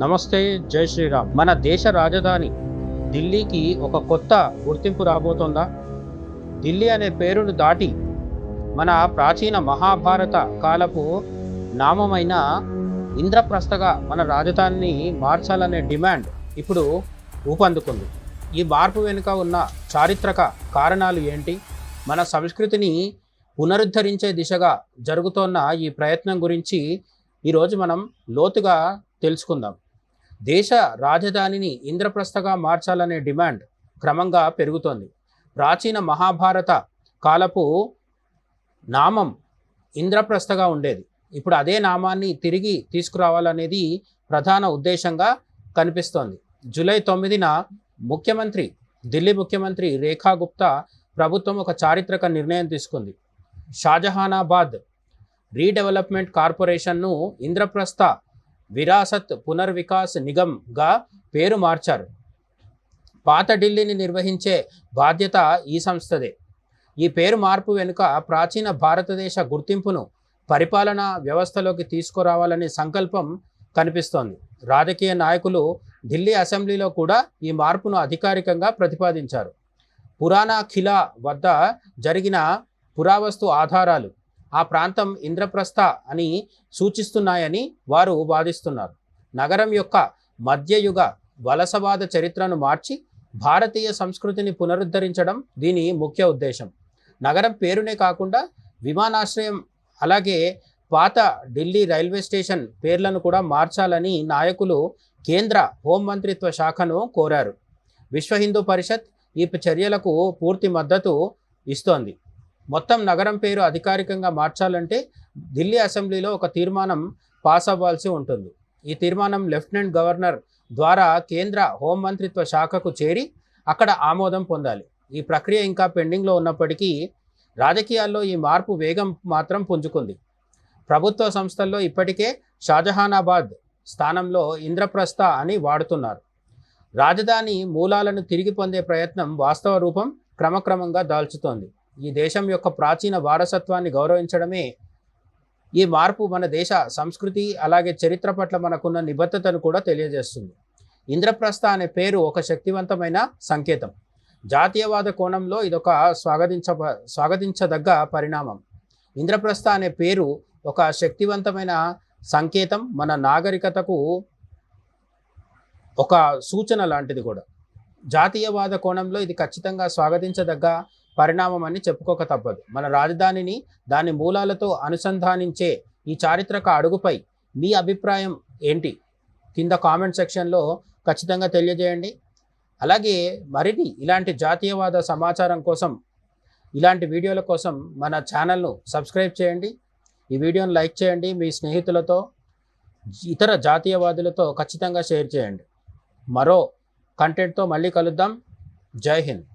నమస్తే, జై శ్రీరామ్. మన దేశ రాజధాని ఢిల్లీకి ఒక కొత్త గుర్తింపు రాబోతోందా? ఢిల్లీ అనే పేరును దాటి మన ప్రాచీన మహాభారత కాలపు నామమైన ఇంద్రప్రస్థగా మన రాజధానిని మార్చాలనే డిమాండ్ ఇప్పుడు ఊపందుకుంది. ఈ మార్పు వెనుక ఉన్న చారిత్రక కారణాలు ఏంటి? మన సంస్కృతిని పునరుద్ధరించే దిశగా జరుగుతోన్న ఈ ప్రయత్నం గురించి ఈరోజు మనం లోతుగా తెలుసుకుందాం. దేశ రాజధానిని ఇంద్రప్రస్థగా మార్చాలనే డిమాండ్ క్రమంగా పెరుగుతోంది. ప్రాచీన మహాభారత కాలపు నామం ఇంద్రప్రస్థగా ఉండేది. ఇప్పుడు అదే నామాన్ని తిరిగి తీసుకురావాలనేది ప్రధాన ఉద్దేశంగా కనిపిస్తోంది. జూలై 9న ఢిల్లీ ముఖ్యమంత్రి రేఖా గుప్తా ప్రభుత్వం ఒక చారిత్రక నిర్ణయం తీసుకుంది. షాజహానాబాద్ రీడెవలప్మెంట్ కార్పొరేషన్ను ఇంద్రప్రస్థ విరాసత్ పునర్వికాస్ నిగమ్గా పేరు మార్చారు. పాత ఢిల్లీని నిర్వహించే బాధ్యత ఈ సంస్థదే. ఈ పేరు మార్పు వెనుక ప్రాచీన భారతదేశ గుర్తింపును పరిపాలనా వ్యవస్థలోకి తీసుకురావాలనే సంకల్పం కనిపిస్తోంది. రాజకీయ నాయకులు ఢిల్లీ అసెంబ్లీలో కూడా ఈ మార్పును అధికారికంగా ప్రతిపాదించారు. పురాణా ఖిలా వద్ద జరిగిన పురావస్తు ఆధారాలు ఆ ప్రాంతం ఇంద్రప్రస్థ అని సూచిస్తున్నాయని వారు వాదిస్తున్నారు. నగరం యొక్క మధ్యయుగ వలసవాద చరిత్రను మార్చి భారతీయ సంస్కృతిని పునరుద్ధరించడం దీని ముఖ్య ఉద్దేశం. నగరం పేరునే కాకుండా విమానాశ్రయం అలాగే పాత ఢిల్లీ రైల్వే స్టేషన్ పేర్లను కూడా మార్చాలని నాయకులు కేంద్ర హోంమంత్రిత్వ శాఖను కోరారు. విశ్వ హిందూ పరిషత్ ఈ చర్యలకు పూర్తి మద్దతు ఇస్తోంది. మొత్తం నగరం పేరు అధికారికంగా మార్చాలంటే ఢిల్లీ అసెంబ్లీలో ఒక తీర్మానం పాస్ అవ్వాల్సి ఉంటుంది. ఈ తీర్మానం లెఫ్టినెంట్ గవర్నర్ ద్వారా కేంద్ర హోంమంత్రిత్వ శాఖకు చేరి అక్కడ ఆమోదం పొందాలి. ఈ ప్రక్రియ ఇంకా పెండింగ్లో ఉన్నప్పటికీ రాజకీయాల్లో ఈ మార్పు వేగం మాత్రం పుంజుకుంది. ప్రభుత్వ సంస్థల్లో ఇప్పటికే షాజహానాబాద్ స్థానంలో ఇంద్రప్రస్థ అని వాడుతున్నారు. రాజధాని మూలాలను తిరిగి పొందే ప్రయత్నం వాస్తవ రూపం క్రమక్రమంగా దాల్చుతోంది. ఈ దేశం యొక్క ప్రాచీన వారసత్వాన్ని గౌరవించడమే ఈ మార్పు మన దేశ సంస్కృతి అలాగే చరిత్ర పట్ల మనకున్న నిబద్ధతను కూడా తెలియజేస్తుంది. ఇంద్రప్రస్థ అనే పేరు ఒక శక్తివంతమైన సంకేతం. జాతీయవాద కోణంలో ఇదొక స్వాగతించదగ్గ పరిణామం. ఇంద్రప్రస్థ అనే పేరు ఒక శక్తివంతమైన సంకేతం, మన నాగరికతకు ఒక సూచన లాంటిది కూడా. జాతీయవాద కోణంలో ఇది ఖచ్చితంగా స్వాగతించదగ్గ పరిణామం అని చెప్పుకోక తప్పదు. మన రాజధానిని దాని మూలాలతో అనుసంధానించే ఈ చారిత్రక అడుగుపై మీ అభిప్రాయం ఏంటి? కింద కామెంట్ సెక్షన్లో ఖచ్చితంగా తెలియజేయండి. అలాగే మరిన్ని ఇలాంటి జాతీయవాద సమాచారం కోసం, ఇలాంటి వీడియోల కోసం మన ఛానల్ను సబ్స్క్రైబ్ చేయండి. ఈ వీడియోను లైక్ చేయండి. మీ స్నేహితులతో, ఇతర జాతీయవాదులతో ఖచ్చితంగా షేర్ చేయండి. మరో కంటెంట్తో మళ్ళీ కలుద్దాం. జై హింద్.